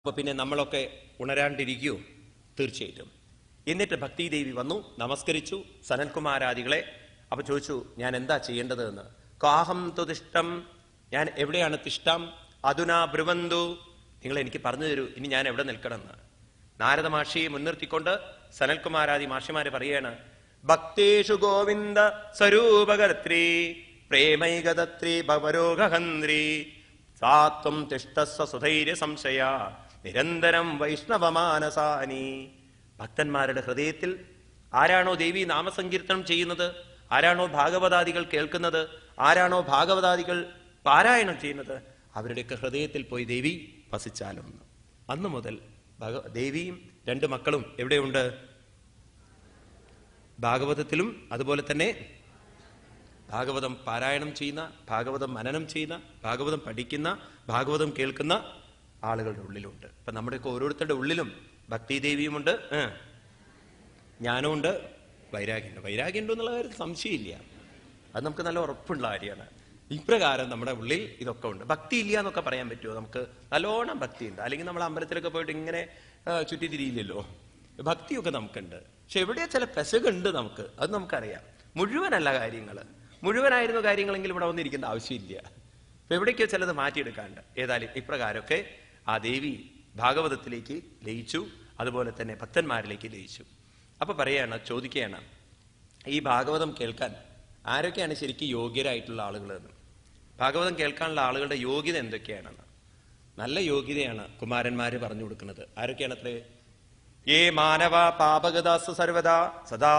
അപ്പോൾ പിന്നെ നമ്മളൊക്കെ ഉണരാണ്ടിരിക്കുമോ? തീർച്ചയായിട്ടും. എന്നിട്ട് ഭക്തിദേവി വന്നു, നമസ്കരിച്ചു സനൽകുമാരാദികളെ. അപ്പൊ ചോദിച്ചു, ഞാൻ എന്താ ചെയ്യേണ്ടത് എന്ന്. കാഹം തുതിഷ്ടം, ഞാൻ എവിടെയാണ് തിഷ്ടം? അധുനാ ബ്രുവന്തു, നിങ്ങൾ എനിക്ക് പറഞ്ഞു തരൂ, ഇനി ഞാൻ എവിടെ നിൽക്കണമെന്ന്. നാരദ മാഷിയെ മുൻനിർത്തിക്കൊണ്ട് സനൽകുമാരാദി മാഷിമാര് പറയാണ്, ഭക്തേഷു ഗോവിന്ദ സ്വരൂപകർത്രേ പ്രേമൈകദത്രേ ഭവരോഗഹന്ത്രേ സാത്വം തിഷ്ടസ്വ സുധൈര്യ സംശയ നിരന്തരം വൈഷ്ണവമാനസാനി. ഭക്തന്മാരുടെ ഹൃദയത്തിൽ ആരാണോ ദേവി നാമസങ്കീർത്തനം ചെയ്യുന്നത്, ആരാണോ ഭാഗവതാദികൾ കേൾക്കുന്നത്, ആരാണോ ഭാഗവതാദികൾ പാരായണം ചെയ്യുന്നത്, അവരുടെയൊക്കെ ഹൃദയത്തിൽ പോയി ദേവി വസിച്ചാലും. അന്നു മുതൽ ദേവിയും രണ്ട് മക്കളും എവിടെയുണ്ട്? ഭാഗവതത്തിലും അതുപോലെ തന്നെ ഭാഗവതം പാരായണം ചെയ്യുന്ന, ഭാഗവതം മനനം ചെയ്യുന്ന, ഭാഗവതം പഠിക്കുന്ന, ഭാഗവതം കേൾക്കുന്ന ആളുകളുടെ ഉള്ളിലുണ്ട്. അപ്പൊ നമ്മുടെയൊക്കെ ഓരോരുത്തരുടെ ഉള്ളിലും ഭക്തിദേവിയുമുണ്ട്, ജ്ഞാനമുണ്ട്, വൈരാഗ്യമുണ്ട്. വൈരാഗ്യമുണ്ട് എന്നുള്ള കാര്യത്തിൽ സംശയമില്ല, അത് നമുക്ക് നല്ല ഉറപ്പുള്ള കാര്യമാണ്. ഇപ്രകാരം നമ്മുടെ ഉള്ളിൽ ഇതൊക്കെ ഉണ്ട്. ഭക്തി ഇല്ല എന്നൊക്കെ പറയാൻ പറ്റുമോ? നമുക്ക് നല്ലോണം ഭക്തിയുണ്ട്, അല്ലെങ്കിൽ നമ്മൾ അമ്പലത്തിലൊക്കെ പോയിട്ട് ഇങ്ങനെ ചുറ്റിത്തിരിയില്ലല്ലോ. ഭക്തിയൊക്കെ നമുക്കുണ്ട്, പക്ഷെ എവിടെയാ ചില പെശകുണ്ട് നമുക്ക്, അത് നമുക്കറിയാം. മുഴുവനല്ല കാര്യങ്ങൾ, മുഴുവനായിരുന്നു കാര്യങ്ങളെങ്കിലും ഇവിടെ വന്നിരിക്കേണ്ട ആവശ്യമില്ല. അപ്പൊ എവിടേക്കോ ചിലത് മാറ്റിയെടുക്കാണ്ട്. ഏതായാലും ഇപ്രകാരമൊക്കെ ആ ദേവി ഭാഗവതത്തിലേക്ക് ലയിച്ചു, അതുപോലെ തന്നെ ഭക്തന്മാരിലേക്ക് ലയിച്ചു. അപ്പൊ പറയാണ്, ചോദിക്കുകയാണ്, ഈ ഭാഗവതം കേൾക്കാൻ ആരൊക്കെയാണ് ശരിക്കും യോഗ്യരായിട്ടുള്ള ആളുകൾ എന്ന്? ഭാഗവതം കേൾക്കാനുള്ള ആളുകളുടെ യോഗ്യത എന്തൊക്കെയാണെന്ന്. നല്ല യോഗ്യതയാണ് കുമാരന്മാര് പറഞ്ഞു കൊടുക്കുന്നത്. ആരൊക്കെയാണ് അത്രേ? ഏ മാനവ പാപഗതാസ് സർവദാ സദാ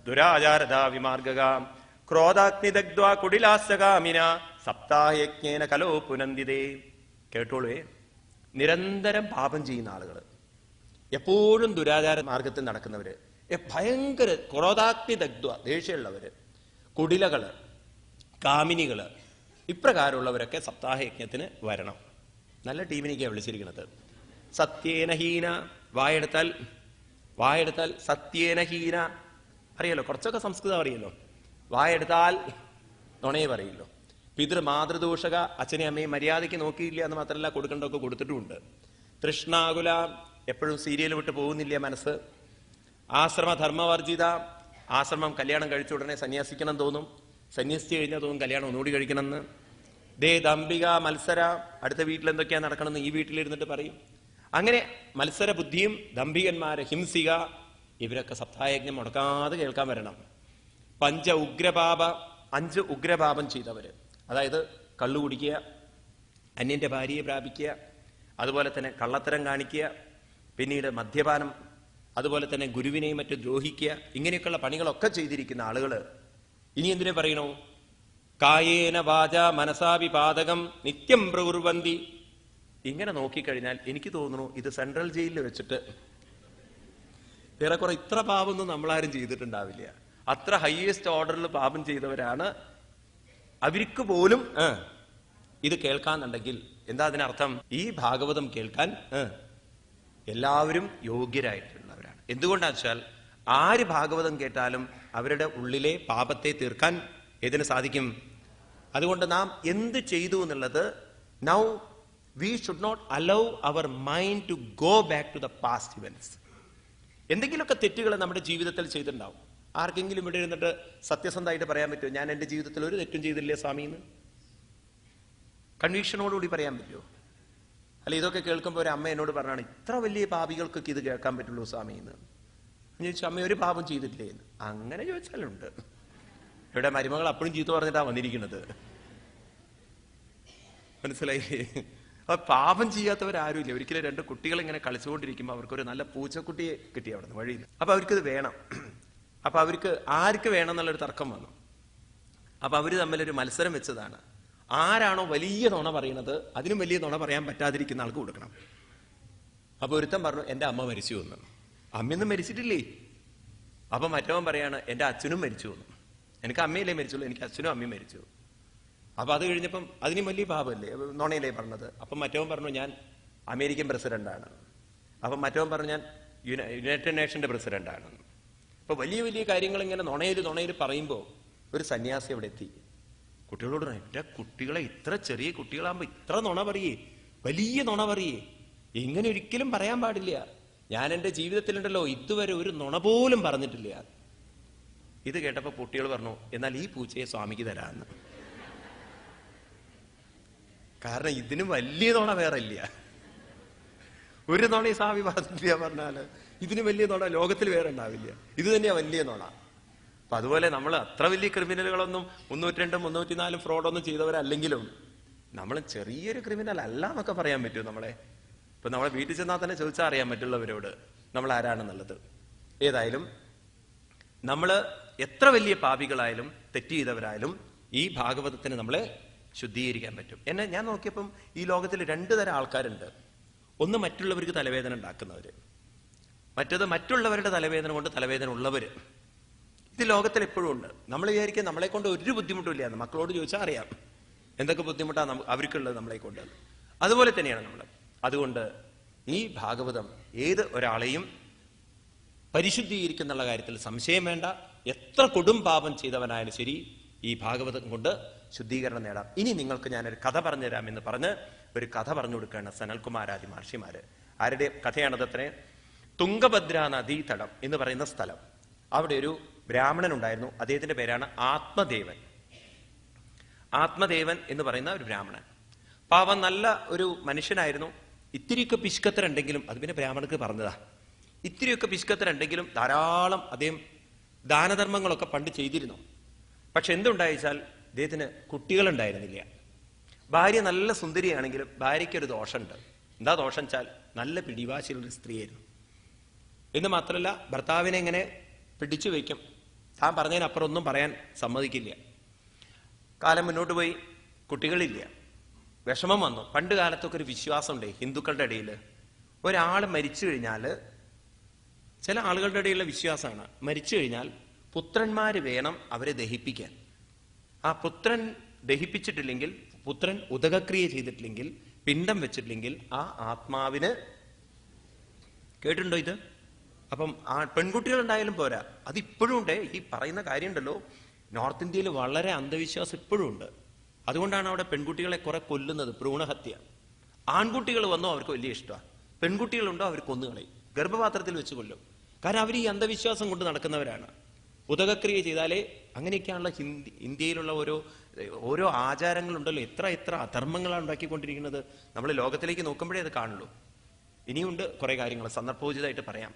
ദുരാചാരദാ വിമാർഗക ക്രോധാഗ്നിദഗ്ധ്വാ കുടിലാസ്യകാമിന സപ്താഹയജ്ഞേന കലോ പുനന്ദിതേ. കേട്ടോളേ, നിരന്തരം പാപം ചെയ്യുന്ന ആളുകൾ, എപ്പോഴും ദുരാചാര മാർഗത്തിൽ നടക്കുന്നവര്, ഭയങ്കര ക്രോധാഗ്നിദഗ്ധ്വ ദേഷ്യമുള്ളവര്, കുടിലകള്, കാമിനികള്, ഇപ്രകാരമുള്ളവരൊക്കെ സപ്താഹയജ്ഞത്തിന് വരണം. നല്ല ടീമിനേക്കാണ് വിളിച്ചിരിക്കുന്നത്. സത്യേനഹീന, വായെടുത്താൽ സത്യേനഹീന അറിയാലോ, കുറച്ചൊക്കെ സംസ്കൃതം അറിയല്ലോ. വായെടുത്താൽ നുണയെ പറയില്ലോ. പിതൃമാതൃദൂഷക, അച്ഛനെ അമ്മയും മര്യാദയ്ക്ക് നോക്കിയില്ല എന്ന് മാത്രമല്ല, കൊടുക്കേണ്ടതൊക്കെ കൊടുത്തിട്ടുമുണ്ട്. തൃഷ്ണാകുല, എപ്പോഴും സീരിയൽ വിട്ട് പോകുന്നില്ല മനസ്സ്. ആശ്രമധർമ്മവർജിത, ആശ്രമം കല്യാണം കഴിച്ച ഉടനെ സന്യാസിക്കണം തോന്നും, സന്യസിച്ച് കഴിഞ്ഞാൽ തോന്നും കല്യാണം ഒന്നുകൂടി കഴിക്കണമെന്ന്. ദമ്പിക മത്സര, അടുത്ത വീട്ടിൽ എന്തൊക്കെയാ നടക്കണമെന്ന് ഈ വീട്ടിലിരുന്നിട്ട് പറയും. അങ്ങനെ മത്സര ബുദ്ധിയും ദമ്പികന്മാരെ ഹിംസിക, ഇവരൊക്കെ സപ്താഹയജ്ഞം മുടക്കാതെ കേൾക്കാൻ വരണം. പഞ്ച ഉഗ്രപാപ, 5 ഉഗ്രപാപം ചെയ്തവര്, അതായത് കള്ളു കുടിക്കുക, അന്യന്റെ ഭാര്യയെ പ്രാപിക്കുക, അതുപോലെ തന്നെ കള്ളത്തരം കാണിക്കുക, പിന്നീട് മദ്യപാനം, അതുപോലെ തന്നെ ഗുരുവിനെയും മറ്റും ദ്രോഹിക്കുക, ഇങ്ങനെയൊക്കെയുള്ള പണികളൊക്കെ ചെയ്തിരിക്കുന്ന ആളുകള് ഇനി എന്തിനെ പറയണോ? കായേന വാച മനസാപി പാതകം നിത്യം പ്രകുർവന്തി. ഇങ്ങനെ നോക്കിക്കഴിഞ്ഞാൽ എനിക്ക് തോന്നുന്നു ഇത് സെൻട്രൽ ജയിലിൽ വെച്ചിട്ട് ഏറെക്കുറെ ഇത്ര പാപമൊന്നും നമ്മളാരും ചെയ്തിട്ടുണ്ടാവില്ല. അത്ര ഹൈയസ്റ്റ് ഓർഡറിൽ പാപം ചെയ്തവരാണ്. അവർക്ക് പോലും ഇത് കേൾക്കാന്നുണ്ടെങ്കിൽ എന്താ അതിനർത്ഥം? ഈ ഭാഗവതം കേൾക്കാൻ എല്ലാവരും യോഗ്യരായിട്ടുള്ളവരാണ്. എന്തുകൊണ്ടാ വെച്ചാൽ ആര് ഭാഗവതം കേട്ടാലും അവരുടെ ഉള്ളിലെ പാപത്തെ തീർക്കാൻ ഏതിന് സാധിക്കും? അതുകൊണ്ട് നാം എന്ത് ചെയ്തു എന്നുള്ളത്, now we should not allow our mind to go back to the past events. എന്തെങ്കിലുമൊക്കെ തെറ്റുകൾ നമ്മുടെ ജീവിതത്തിൽ ചെയ്തിട്ടുണ്ടാവും. ആർക്കെങ്കിലും ഇവിടെ ഇരുന്നിട്ട് സത്യസന്ധമായിട്ട് പറയാൻ പറ്റുമോ, ഞാൻ എൻ്റെ ജീവിതത്തിൽ ഒരു തെറ്റും ചെയ്തില്ലേ സ്വാമി എന്ന്? കൺവീക്ഷനോടുകൂടി പറയാൻ പറ്റുമോ? അല്ല, ഇതൊക്കെ കേൾക്കുമ്പോൾ ഒരു അമ്മ എന്നോട് പറഞ്ഞാണ്, ഇത്ര വലിയ പാപികൾക്കൊക്കെ ഇത് കേൾക്കാൻ പറ്റുള്ളൂ സ്വാമി എന്ന്. ഞാൻ ചോദിച്ചു, അമ്മ ഒരു പാപം ചെയ്തിട്ടില്ലേ എന്ന്. അങ്ങനെ ചോദിച്ചാലുണ്ട്. ഇവിടെ മരുമകൾ അപ്പോഴും ചീത്ത പറഞ്ഞിട്ടാ വന്നിരിക്കുന്നത്, മനസ്സിലായില്ലേ? അപ്പൊ പാപം ചെയ്യാത്തവരാരും ഇല്ല. ഒരിക്കലും 2 കുട്ടികൾ ഇങ്ങനെ കളിച്ചുകൊണ്ടിരിക്കുമ്പോൾ അവർക്കൊരു നല്ല പൂച്ചക്കുട്ടിയെ കിട്ടി അവിടെ നിന്ന് വഴിയിൽ. അപ്പൊ അവർക്കിത് വേണം. അപ്പൊ അവർക്ക് ആർക്ക് വേണം എന്നുള്ളൊരു തർക്കം വന്നു. അപ്പൊ അവര് തമ്മിലൊരു മത്സരം വെച്ചതാണ്. ആരാണോ വലിയ നുണ പറയുന്നത്, അതിനും വലിയ നുണ പറയാൻ പറ്റാതിരിക്കുന്ന ആൾക്ക് കൊടുക്കണം. അപ്പൊ ഒരുത്തൻ പറഞ്ഞു, എന്റെ അമ്മ മരിച്ചു എന്ന്. അമ്മയൊന്നും മരിച്ചിട്ടില്ലേ? അപ്പൊ മറ്റവൻ പറയാണ്, എന്റെ അച്ഛനും മരിച്ചു എന്ന്. എനിക്ക് അമ്മയിലേ മരിച്ചുള്ളൂ, എനിക്ക് അച്ഛനും അമ്മയും മരിച്ചു. അപ്പൊ അത് കഴിഞ്ഞപ്പം അതിനും വലിയ പാപമല്ലേ, നുണയല്ലേ പറഞ്ഞത്. അപ്പൊ മറ്റവൻ പറഞ്ഞു, ഞാൻ അമേരിക്കൻ പ്രസിഡന്റാണ്. അപ്പൊ മറ്റവൻ പറഞ്ഞു, ഞാൻ യുണൈറ്റഡ് നേഷന്റെ പ്രസിഡന്റാണ്. അപ്പൊ വലിയ വലിയ കാര്യങ്ങൾ ഇങ്ങനെ നുണയിൽ പറയുമ്പോൾ ഒരു സന്യാസി അവിടെ എത്തി. കുട്ടികളോട്, എന്റെ കുട്ടികളെ, ഇത്ര ചെറിയ കുട്ടികളാകുമ്പോ ഇത്ര നുണ പറയേ, വലിയ നുണ പറയേ, ഇങ്ങനെ ഒരിക്കലും പറയാൻ പാടില്ല. ഞാൻ എൻ്റെ ജീവിതത്തിലുണ്ടല്ലോ ഇതുവരെ ഒരു നുണ പോലും പറഞ്ഞിട്ടില്ല. ഇത് കേട്ടപ്പോ കുട്ടികൾ പറഞ്ഞു, എന്നാൽ ഈ പൂച്ചയെ സ്വാമിക്ക് തരാമെന്ന്. കാരണം ഇതിന് വലിയ നുണ വേറെ ഇല്ല. ഒരു നുണ ഈ സ്വാമി പറഞ്ഞില്ല പറഞ്ഞാല് ഇതിന് വലിയ നുണ ലോകത്തിൽ വേറെ ഉണ്ടാവില്ല. ഇത് തന്നെയാ വലിയ നുണ. അപ്പൊ അതുപോലെ നമ്മൾ അത്ര വലിയ ക്രിമിനലുകളൊന്നും 302 304 ഫ്രോഡൊന്നും ചെയ്തവരല്ലെങ്കിലും നമ്മൾ ചെറിയൊരു ക്രിമിനൽ അല്ല എന്നൊക്കെ പറയാൻ പറ്റും നമ്മളെ. ഇപ്പൊ നമ്മളെ വീട്ടിൽ ചെന്നാൽ തന്നെ ചോദിച്ചാൽ അറിയാൻ പറ്റുള്ളവരോട് നമ്മൾ ആരാണെന്നുള്ളത്. ഏതായാലും നമ്മൾ എത്ര വലിയ പാപികളായാലും തെറ്റ് ചെയ്തവരായാലും ഈ ഭാഗവതത്തിന് നമ്മളെ ശുദ്ധീകരിക്കാൻ പറ്റും. ഞാൻ നോക്കിയപ്പം ഈ ലോകത്തിൽ 2 തരം ആൾക്കാരുണ്ട്. ഒന്ന് മറ്റുള്ളവർക്ക് തലവേദന ഉണ്ടാക്കുന്നവര്, മറ്റത് മറ്റുള്ളവരുടെ തലവേദന കൊണ്ട് തലവേദന ഉള്ളവര്. ഇത് ലോകത്തിൽ എപ്പോഴും ഉണ്ട്. നമ്മൾ വിചാരിക്കുക നമ്മളെ കൊണ്ട് ഒരു ബുദ്ധിമുട്ടില്ല എന്ന്. മക്കളോട് ചോദിച്ചാൽ അറിയാം എന്തൊക്കെ ബുദ്ധിമുട്ടാണ് അവർക്കുള്ളത് നമ്മളെ കൊണ്ട്. അതുപോലെ തന്നെയാണ് നമ്മൾ. അതുകൊണ്ട് ഈ ഭാഗവതം ഏത് ഒരാളെയും പരിശുദ്ധീകരിക്കുന്നുള്ള കാര്യത്തിൽ സംശയം വേണ്ട. എത്ര കൊടും പാപം ചെയ്തവനായാലും ശരി ഈ ഭാഗവതം കൊണ്ട് ശുദ്ധീകരണം നേടാം. ഇനി നിങ്ങൾക്ക് ഞാനൊരു കഥ പറഞ്ഞുതരാം എന്ന് പറഞ്ഞ് ഒരു കഥ പറഞ്ഞു കൊടുക്കുകയാണ് സനൽകുമാരാദി മഹർഷിമാര്. ആരുടെ കഥയാണതത്രേ? തുംഗഭദ്ര നദീതടം എന്ന് പറയുന്ന സ്ഥലം. അവിടെ ഒരു ബ്രാഹ്മണൻ ഉണ്ടായിരുന്നു. അദ്ദേഹത്തിന്റെ പേരാണ് ആത്മദേവൻ. ആത്മദേവൻ എന്ന് പറയുന്ന ഒരു ബ്രാഹ്മണൻ. പാവം നല്ല ഒരു മനുഷ്യനായിരുന്നു. ഇത്തിരിയൊക്കെ പിശുക്കത്തരുണ്ടെങ്കിലും, അത് പിന്നെ ബ്രാഹ്മണർക്ക് പറഞ്ഞതാ, ഇത്തിരിയൊക്കെ പിശുക്കത്തരുണ്ടെങ്കിലും ധാരാളം അദ്ദേഹം ദാനധർമ്മങ്ങളൊക്കെ പണ്ട് ചെയ്തിരുന്നു. പക്ഷെ എന്തുണ്ടായിച്ചാൽ അദ്ദേഹത്തിന് കുട്ടികളുണ്ടായിരുന്നില്ല. ഭാര്യ നല്ല സുന്ദരിയാണെങ്കിലും ഭാര്യയ്ക്കൊരു ദോഷമുണ്ട്. എന്താ ദോഷം വെച്ചാൽ നല്ല പിടിവാശിയുള്ളൊരു സ്ത്രീയായിരുന്നു. എന്ന് മാത്രമല്ല ഭർത്താവിനെ എങ്ങനെ പിടിച്ചു വയ്ക്കും, താൻ പറഞ്ഞതിനപ്പുറം ഒന്നും പറയാൻ സമ്മതിക്കില്ല. കാലം മുന്നോട്ട് പോയി, കുട്ടികളില്ല, വിഷമം വന്നു. പണ്ട് കാലത്തൊക്കെ ഒരു വിശ്വാസമുണ്ട് ഹിന്ദുക്കളുടെ ഇടയിൽ, ഒരാൾ മരിച്ചു കഴിഞ്ഞാൽ, ചില ആളുകളുടെ ഇടയിലുള്ള വിശ്വാസമാണ്, മരിച്ചു കഴിഞ്ഞാൽ പുത്രന്മാര് വേണം അവരെ ദഹിപ്പിക്കാൻ. ആ പുത്രൻ ദഹിപ്പിച്ചിട്ടില്ലെങ്കിൽ, പുത്രൻ ഉദകക്രിയ ചെയ്തിട്ടില്ലെങ്കിൽ, പിണ്ടം വെച്ചിട്ടില്ലെങ്കിൽ ആ ആത്മാവിന്, കേട്ടിട്ടുണ്ടോ ഇത്? അപ്പം ആ പെൺകുട്ടികൾ ഉണ്ടായാലും പോരാ, അതിപ്പോഴും ഉണ്ട്. ഈ പറയുന്ന കാര്യം ഉണ്ടല്ലോ, നോർത്ത് ഇന്ത്യയിൽ വളരെ അന്ധവിശ്വാസം ഇപ്പോഴും ഉണ്ട്. അതുകൊണ്ടാണ് അവിടെ പെൺകുട്ടികളെ കുറെ കൊല്ലുന്നത്, ഭ്രൂണഹത്യ. ആൺകുട്ടികൾ വന്നോ അവർക്ക് വലിയ ഇഷ്ടമാണ്, പെൺകുട്ടികളുണ്ടോ അവർ കൊന്നുകളയും, ഗർഭപാത്രത്തിൽ വെച്ച് കൊല്ലും. കാരണം അവർ ഈ അന്ധവിശ്വാസം കൊണ്ട് നടക്കുന്നവരാണ്. ഉദകക്രിയ ചെയ്താലേ, അങ്ങനെയൊക്കെയാണല്ലോ ഇന്ത്യയിലുള്ള ഓരോ ആചാരങ്ങളുണ്ടല്ലോ. എത്ര അധർമ്മങ്ങളാണ് ഉണ്ടാക്കിക്കൊണ്ടിരിക്കുന്നത്. നമ്മൾ ലോകത്തിലേക്ക് നോക്കുമ്പോഴേ അത് കാണുള്ളൂ. ഇനിയുണ്ട് കുറെ കാര്യങ്ങൾ, സന്ദർഭോചിതമായിട്ട് പറയാം.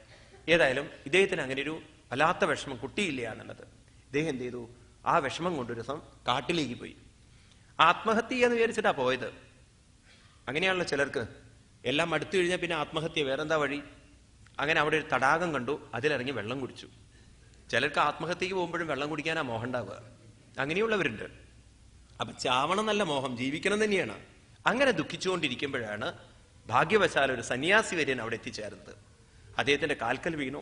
ഏതായാലും ഇദ്ദേഹത്തിന് അങ്ങനെ ഒരു വല്ലാത്ത വിഷമം, കുട്ടിയില്ല എന്നുള്ളത്. ഇദ്ദേഹം എന്ത് ചെയ്തു? ആ വിഷമം കൊണ്ടൊരു ദിവസം കാട്ടിലേക്ക് പോയി. ആത്മഹത്യ എന്ന് വിചാരിച്ചിട്ടാ പോയത്. അങ്ങനെയാണല്ലോ ചിലർക്ക്, എല്ലാം അടുത്തു കഴിഞ്ഞാൽ പിന്നെ ആത്മഹത്യ, വേറെന്താ വഴി? അങ്ങനെ അവിടെ ഒരു തടാകം കണ്ടു, അതിലിറങ്ങി വെള്ളം കുടിച്ചു. ചിലർക്ക് ആത്മഹത്യക്ക് പോകുമ്പോഴും വെള്ളം കുടിക്കാനാ മോഹം ഉണ്ടാവുക. അങ്ങനെയുള്ളവരുണ്ട്. അപ്പൊ ചാവണം നല്ല മോഹം, ജീവിക്കണം തന്നെയാണ്. അങ്ങനെ ദുഃഖിച്ചുകൊണ്ടിരിക്കുമ്പോഴാണ് ഭാഗ്യവശാൽ ഒരു സന്യാസി വര്യൻ അവിടെ എത്തിച്ചേർന്നത്. അദ്ദേഹത്തിന്റെ കാൽക്കൽ വീണു.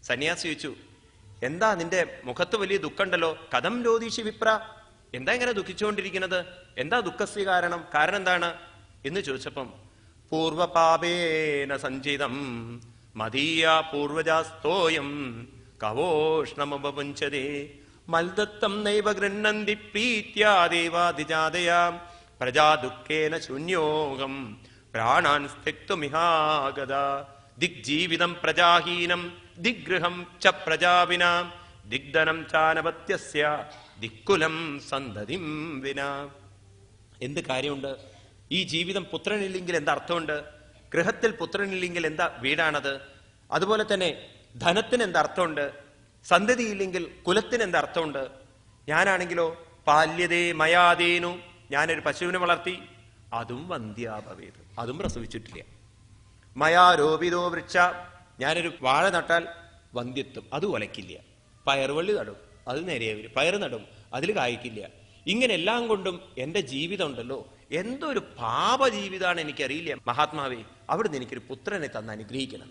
സന്യാസി ചോദിച്ചു, എന്താ നിന്റെ മുഖത്ത് വലിയ ദുഃഖമുണ്ടല്ലോ, കഥം രോധീഷി വിപ്ര, എന്താ ഇങ്ങനെ ദുഃഖിച്ചുകൊണ്ടിരിക്കുന്നത്, എന്താ ദുഃഖസ്യ കാരണം, കാരണം എന്താണ് എന്ന് ചോദിച്ചപ്പം, പൂർവപാപേന സഞ്ചിതം മദീയ പൂർവജാസ്തോയം കവോഷ്ണമുപപുഞ്ചതേ മൽദത്തം നൈവ ഗൃഹ്ണന്തി പ്രീത്യാ ദേവാദിജാതയാം പ്രജാ ദുഃഖേന ശൂന്യോഗം പ്രാണാൻ സ്ഥിക്തുമിഹാഗത ദിഗ്ജീവിതം പ്രജാഹീനം ദിഗ്ഗൃഹം ച പ്രജാവിനാ ദിഗ്ധനം ചാനപത്യസ്യ ദിക്കുലം സന്തതിം വിനാ. എന്ത് കാര്യമുണ്ട്? ഈ ജീവിതം പുത്രനില്ലെങ്കിൽ എന്താ അർത്ഥമുണ്ട്? ഗൃഹത്തിൽ പുത്രനില്ലെങ്കിൽ എന്താ വീടാണത്? അതുപോലെ തന്നെ ധനത്തിന് എന്താ അർത്ഥമുണ്ട്? സന്തതിയില്ലെങ്കിൽ കുലത്തിന് എന്താ അർത്ഥമുണ്ട്? ഞാനാണെങ്കിലോ പാല്യതേ മയാദേനു, ഞാനൊരു പശുവിനെ വളർത്തി, അതും വന്ധ്യാഭവേത്, അതും പ്രസവിച്ചിട്ടില്ല. മയാരോപിതോ വൃക്ഷ, ഞാനൊരു വാഴ നട്ടാൽ വന്ധ്യത്വം, അത് ഒലക്കില്ല. പയറുവള്ളി നടും, അത് നേരെ വരും. പയറ് നടും, അതിൽ കായ്ക്കില്ല. ഇങ്ങനെ എല്ലാം കൊണ്ടും എന്റെ ജീവിതം ഉണ്ടല്ലോ എന്തൊരു പാപ ജീവിതമാണ്, എനിക്കറിയില്ല. മഹാത്മാവേ, അവിടുന്ന് എനിക്കൊരു പുത്രനെ തന്ന് അനുഗ്രഹിക്കണം.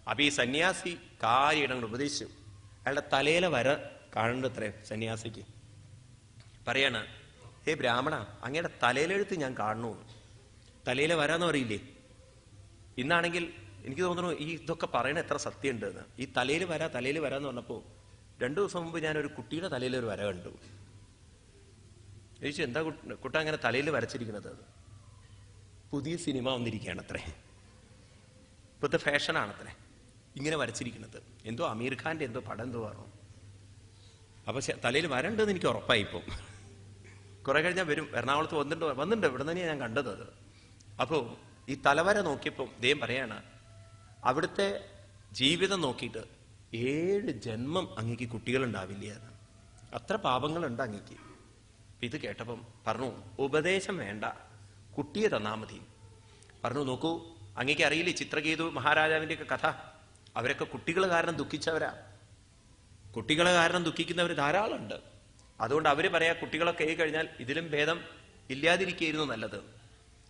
അപ്പൊ ഈ സന്യാസി കാര്യങ്ങൾ ഉപദേശിച്ചു. അയാളുടെ തലയിലെ വര കാണണ്ടത്രേ സന്യാസിക്ക്. പറയാണ്, ഹേ ബ്രാഹ്മണ, അങ്ങയുടെ തലയിലെഴുത്ത് ഞാൻ കാണണു. തലയിലെ വരാന്ന് പറയില്ലേ? ഇന്നാണെങ്കിൽ എനിക്ക് തോന്നുന്നു ഈ ഇതൊക്കെ പറയണ എത്ര സത്യമുണ്ട് എന്ന്. ഈ തലയിൽ വരാന്ന് പറഞ്ഞപ്പോ 2 ദിവസം മുമ്പ് ഞാൻ ഒരു കുട്ടിയുടെ തലയിലൊരു വര കണ്ടു. ചോദിച്ചു, എന്താ കുട്ട അങ്ങനെ തലയിൽ വരച്ചിരിക്കുന്നത്? പുതിയ സിനിമ വന്നിരിക്കുകയാണ് അത്രേ. ഇപ്പോഴത്തെ ഫാഷനാണത്രേ ഇങ്ങനെ വരച്ചിരിക്കുന്നത്. എന്തോ അമീർ ഖാന്റെ എന്തോ പടം എന്തോ പറഞ്ഞു. അപ്പൊ തലയിൽ വരണ്ടെന്ന് എനിക്ക് ഉറപ്പായിപ്പോ. കുറെ കഴിഞ്ഞാൽ വരും. എറണാകുളത്ത് വന്നിട്ടുണ്ട് ഇവിടെ തന്നെയാണ് ഞാൻ കണ്ടത് അത്. അപ്പോ ഈ തലവര നോക്കിയപ്പോൾ ദൈവം പറയാണ്, അവിടുത്തെ ജീവിതം നോക്കിയിട്ട് 7 ജന്മം അങ്ങേക്ക് കുട്ടികളുണ്ടാവില്ല എന്ന്. അത്ര പാപങ്ങളുണ്ട് അങ്ങേക്ക്. ഇത് കേട്ടപ്പം പറഞ്ഞു, ഉപദേശം വേണ്ട, കുട്ടിയെ തന്നാ മതി. പറഞ്ഞു, നോക്കൂ, അങ്ങേക്ക് അറിയില്ലേ ചിത്രകേതു മഹാരാജാവിന്റെ ഒക്കെ കഥ? അവരൊക്കെ കുട്ടികൾ കാരണം ദുഃഖിച്ചവരാ. കുട്ടികളെ കാരണം ദുഃഖിക്കുന്നവർ ധാരാളം ഉണ്ട്. അതുകൊണ്ട് അവര് പറയാ, കുട്ടികളൊക്കെ ആയി കഴിഞ്ഞാൽ ഇതിലും ഭേദം ഇല്ലാതിരിക്കുകയായിരുന്നു നല്ലത്.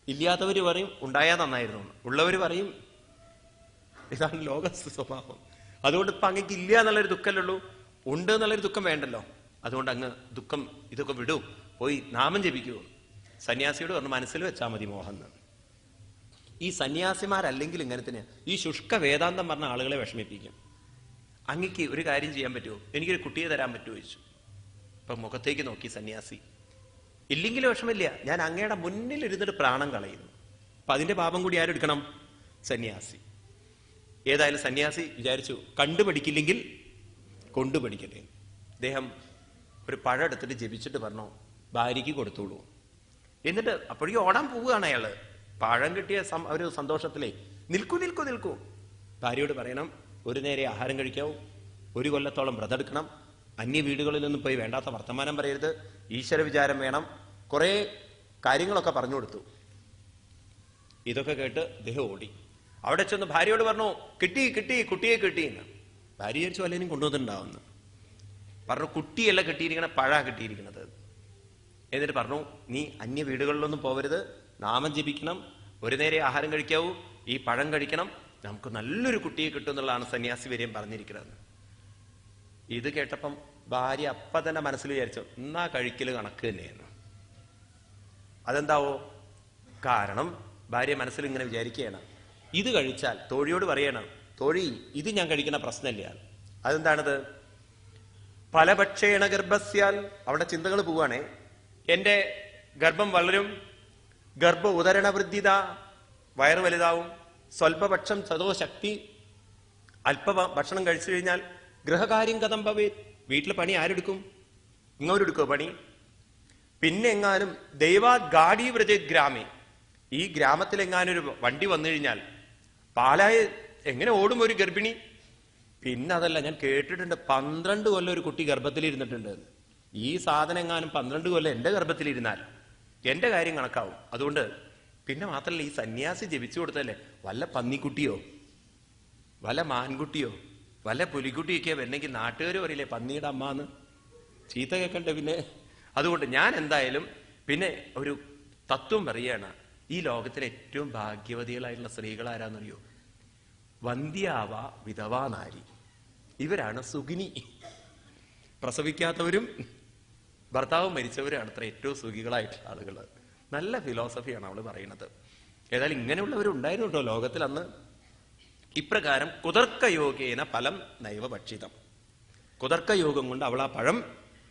ഇല്ലാത്തവര് പറയും ഉണ്ടായാ നന്നായിരുന്നു, ഉള്ളവര് പറയും ഇതാണ് ലോക സ്വഭാവം. അതുകൊണ്ട് ഇപ്പൊ അങ്ങേക്ക് ഇല്ല എന്നുള്ളൊരു ദുഃഖമല്ലുള്ളൂ, ഉണ്ട് എന്നുള്ളൊരു ദുഃഖം വേണ്ടല്ലോ. അതുകൊണ്ട് അങ്ങ് ദുഃഖം ഇതൊക്കെ വിടൂ, പോയി നാമം ജപിക്കൂ. സന്യാസിയോട് പറഞ്ഞു, മനസ്സിൽ വെച്ചാൽ മതി മോഹൻ. ഈ സന്യാസിമാരല്ലെങ്കിൽ ഇങ്ങനെ തന്നെയാണ്. ഈ ശുഷ്ക വേദാന്തം പറഞ്ഞ ആളുകളെ വിഷമിപ്പിക്കും. അങ്ങക്ക് ഒരു കാര്യം ചെയ്യാൻ പറ്റുമോ, എനിക്കൊരു കുട്ടിയെ തരാൻ പറ്റുമോ ചോദിച്ചു. ഇപ്പൊ മുഖത്തേക്ക് നോക്കി സന്യാസി. ഇല്ലെങ്കിലും വിഷമില്ല, ഞാൻ അങ്ങയുടെ മുന്നിൽ ഇരുന്നിട്ട് പ്രാണം കളയുന്നു. അപ്പൊ അതിന്റെ പാപം കൂടി ആരെടുക്കണം? സന്യാസി. ഏതായാലും സന്യാസി വിചാരിച്ചു, കണ്ടുപഠിക്കില്ലെങ്കിൽ കൊണ്ടുപഠിക്കട്ടെ. അദ്ദേഹം ഒരു പഴം എടുത്തിട്ട് ജപിച്ചിട്ട് പറഞ്ഞു, ഭാര്യയ്ക്ക് കൊടുത്തോളൂ. എന്നിട്ട് അപ്പോഴേക്കും ഓടാൻ പോവുകയാണ് അയാള്. പഴം കിട്ടിയ ഒരു സന്തോഷത്തിലേ നിൽക്കൂ. ഭാര്യയോട് പറയണം, ഒരു നേരെ ആഹാരം കഴിക്കാവൂ, 1 കൊല്ലത്തോളം വ്രതെടുക്കണം, അന്യ വീടുകളിലൊന്നും പോയി വേണ്ടാത്ത വർത്തമാനം പറയരുത്, ഈശ്വര വിചാരം വേണം, കുറെ കാര്യങ്ങളൊക്കെ പറഞ്ഞു കൊടുത്തു. ഇതൊക്കെ കേട്ട് അദ്ദേഹം ഓടി. അവിടെ ചെന്ന് ഭാര്യയോട് പറഞ്ഞു, കിട്ടി കുട്ടിയെ കിട്ടിയെന്ന്. ഭാര്യ വിചാരിച്ചു വല്ലതിനും കൊണ്ടുവന്നിട്ടുണ്ടാവുന്നു. പറഞ്ഞു, കുട്ടിയല്ല കിട്ടിയിരിക്കണ, പഴാ കിട്ടിയിരിക്കണത്. എന്നിട്ട് പറഞ്ഞു, നീ അന്യ വീടുകളിലൊന്നും പോവരുത്, നാമം ജപിക്കണം, ഒരു നേരെ ആഹാരം കഴിക്കാവൂ, ഈ പഴം കഴിക്കണം, നമുക്ക് നല്ലൊരു കുട്ടിയെ കിട്ടും എന്നുള്ളതാണ് സന്യാസി വരെയും പറഞ്ഞിരിക്കുന്നത്. ഇത് കേട്ടപ്പം ഭാര്യ അപ്പ തന്നെ മനസ്സിൽ വിചാരിച്ചു, എന്നാ കഴിക്കല് കണക്ക് തന്നെയെന്ന്. അതെന്താവോ? കാരണം ഭാര്യ മനസ്സിൽ ഇങ്ങനെ വിചാരിക്കുകയാണ്, ഇത് കഴിച്ചാൽ തോഴിയോട് പറയണം, തോഴി ഇത് ഞാൻ കഴിക്കുന്ന പ്രശ്നമില്ല. അതെന്താണത്? ഫലഭക്ഷേണ ഗർഭസ്യാൽ. അവിടെ ചിന്തകൾ പോവാണേ. എന്റെ ഗർഭം വളരും, ഗർഭ ഉദരണ വൃദ്ധിത, വയറ് വലുതാവും, സ്വൽപപക്ഷം സദോ ശക്തി. അല്പ ഭക്ഷണം കഴിച്ചു കഴിഞ്ഞാൽ ഗൃഹകാര്യം കഥം ഭവേ, വീട്ടിൽ പണി ആരെടുക്കും? ഇങ്ങോരെടുക്കോ പണി? പിന്നെ എങ്ങാനും ദൈവാ ഗാഡി വ്രജ ഗ്രാമേ, ഈ ഗ്രാമത്തിലെങ്ങാനൊരു വണ്ടി വന്നു കഴിഞ്ഞാൽ പാലായ എങ്ങനെ ഓടും ഒരു ഗർഭിണി? പിന്നെ അതല്ല, ഞാൻ കേട്ടിട്ടുണ്ട് 12 കൊല്ലം ഒരു കുട്ടി ഗർഭത്തിലിരുന്നിട്ടുണ്ട്. ഈ സാധനം എങ്ങാനും 12 കൊല്ലം എന്റെ ഗർഭത്തിലിരുന്നാൽ എന്റെ കാര്യം കണക്കാവും. അതുകൊണ്ട് പിന്നെ മാത്രമല്ല, ഈ സന്യാസി ജപിച്ചു കൊടുത്തല്ലേ, വല്ല പന്നിക്കുട്ടിയോ വല്ല മാൻകുട്ടിയോ വല്ല പുലിക്കുട്ടിയൊക്കെ വരണമെങ്കിൽ നാട്ടുകാർ പറയില്ലേ പന്നിയുടെ അമ്മ എന്ന്, ചീത്ത കേൾക്കണ്ടേ പിന്നെ. അതുകൊണ്ട് ഞാൻ എന്തായാലും പിന്നെ ഒരു തത്വം പറയാണ്, ഈ ലോകത്തിലെ ഏറ്റവും ഭാഗ്യവതികളായിട്ടുള്ള സ്ത്രീകൾ ആരാന്നറിയോ? വന്ധ്യാവ വിധവാ നാരി. ഇവരാണ് സുഖിനി. പ്രസവിക്കാത്തവരും ഭർത്താവ് മരിച്ചവരാണ് അത്ര ഏറ്റവും സുഖികളായിട്ടുള്ള ആളുകൾ. നല്ല ഫിലോസഫിയാണ് അവള് പറയുന്നത്. ഏതായാലും ഇങ്ങനെയുള്ളവരുണ്ടായിരുന്നു കേട്ടോ ലോകത്തിൽ അന്ന്. ഇപ്രകാരം കുതർക്കയോഗേന ഫലം നൈവ ഭക്ഷിതം. കുതർക്കയോഗം കൊണ്ട് അവൾ ആ പഴം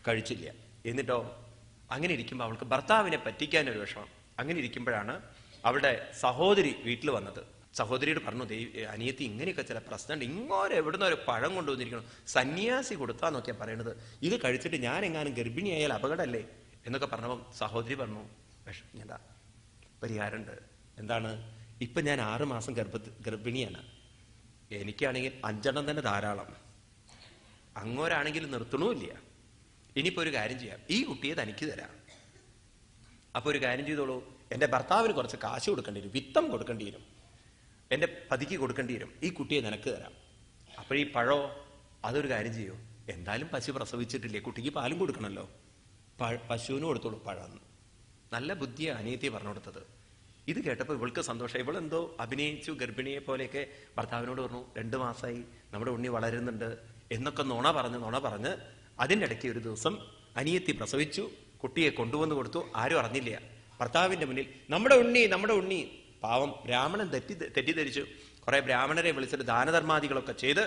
കഴിച്ചില്ല. എന്നിട്ടോ അങ്ങനെ ഇരിക്കുമ്പോൾ അവൾക്ക് ഭർത്താവിനെ പറ്റിക്കാനൊരു വിഷമം. അങ്ങനെ ഇരിക്കുമ്പോഴാണ് അവളുടെ സഹോദരി വീട്ടിൽ വന്നത്. സഹോദരിയോട് പറഞ്ഞു, അനിയത്തി ഇങ്ങനെയൊക്കെ ചില പ്രശ്നമുണ്ട്, ഇങ്ങോരെ എവിടുന്ന ഒരു പഴം കൊണ്ടുവന്നിരിക്കണം, സന്യാസി കൊടുത്താന്നൊക്കെയാ പറയണത്, ഇത് കഴിച്ചിട്ട് ഞാൻ എങ്ങാനും ഗർഭിണിയായാൽ അപകടമല്ലേ എന്നൊക്കെ പറഞ്ഞപ്പം സഹോദരി പറഞ്ഞു, വിഷമിഞ്ഞതാ, പരിഹാരമുണ്ട്. എന്താണ്? ഇപ്പൊ ഞാൻ 6 മാസം ഗർഭിണിയാണ്, എനിക്കാണെങ്കിൽ 5 എണ്ണം തന്നെ ധാരാളം, അങ്ങോരാണെങ്കിൽ നിർത്തണമില്ല. ഇനിയിപ്പോ ഒരു കാര്യം ചെയ്യാം, ഈ കുട്ടിയെ തനിക്ക് തരാം. അപ്പൊ ഒരു കാര്യം ചെയ്തോളൂ, എന്റെ ഭർത്താവിന് കുറച്ച് കാശ് കൊടുക്കേണ്ടി വരും, വിത്തം കൊടുക്കേണ്ടി വരും, എന്റെ പതിക്ക് കൊടുക്കേണ്ടി വരും, ഈ കുട്ടിയെ നിനക്ക് തരാം. അപ്പോഴീ പഴോ? അതൊരു കാര്യം ചെയ്യൂ, എന്തായാലും പശു പ്രസവിച്ചിട്ടില്ലേ, കുട്ടിക്ക് പാലും കൊടുക്കണമല്ലോ, പശുവിന് കൊടുത്തോളൂ പഴം. നല്ല ബുദ്ധിയാണ് അനിയത്തി പറഞ്ഞു കൊടുത്തത്. ഇത് കേട്ടപ്പോൾ ഇവൾക്ക് സന്തോഷം. ഇവളെന്തോ അഭിനയിച്ചു, ഗർഭിണിയെ പോലെയൊക്കെ ഭർത്താവിനോട് പറഞ്ഞു, 2 മാസമായി നമ്മുടെ ഉണ്ണി വളരുന്നുണ്ട് എന്നൊക്കെ നുണ പറഞ്ഞ് അതിൻ്റെ ഇടയ്ക്ക് ഒരു ദിവസം അനിയത്തി പ്രസവിച്ചു, കുട്ടിയെ കൊണ്ടുവന്ന് കൊടുത്തു. ആരും അറിഞ്ഞില്ല. ഭർത്താവിന്റെ മുന്നിൽ നമ്മുടെ ഉണ്ണി. പാവം ബ്രാഹ്മണൻ തെറ്റിദ്ധരിച്ചു. കുറെ ബ്രാഹ്മണരെ വിളിച്ചിട്ട് ദാനധർമാദികളൊക്കെ ചെയ്ത്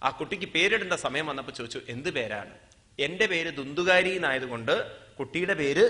ആ കുട്ടിക്ക് പേരിടേണ്ട സമയം വന്നപ്പോൾ ചോദിച്ചു, എന്ത് പേരാണ്? എന്റെ പേര് ദുന്ദുകാരി എന്നായതുകൊണ്ട് കുട്ടിയുടെ പേര്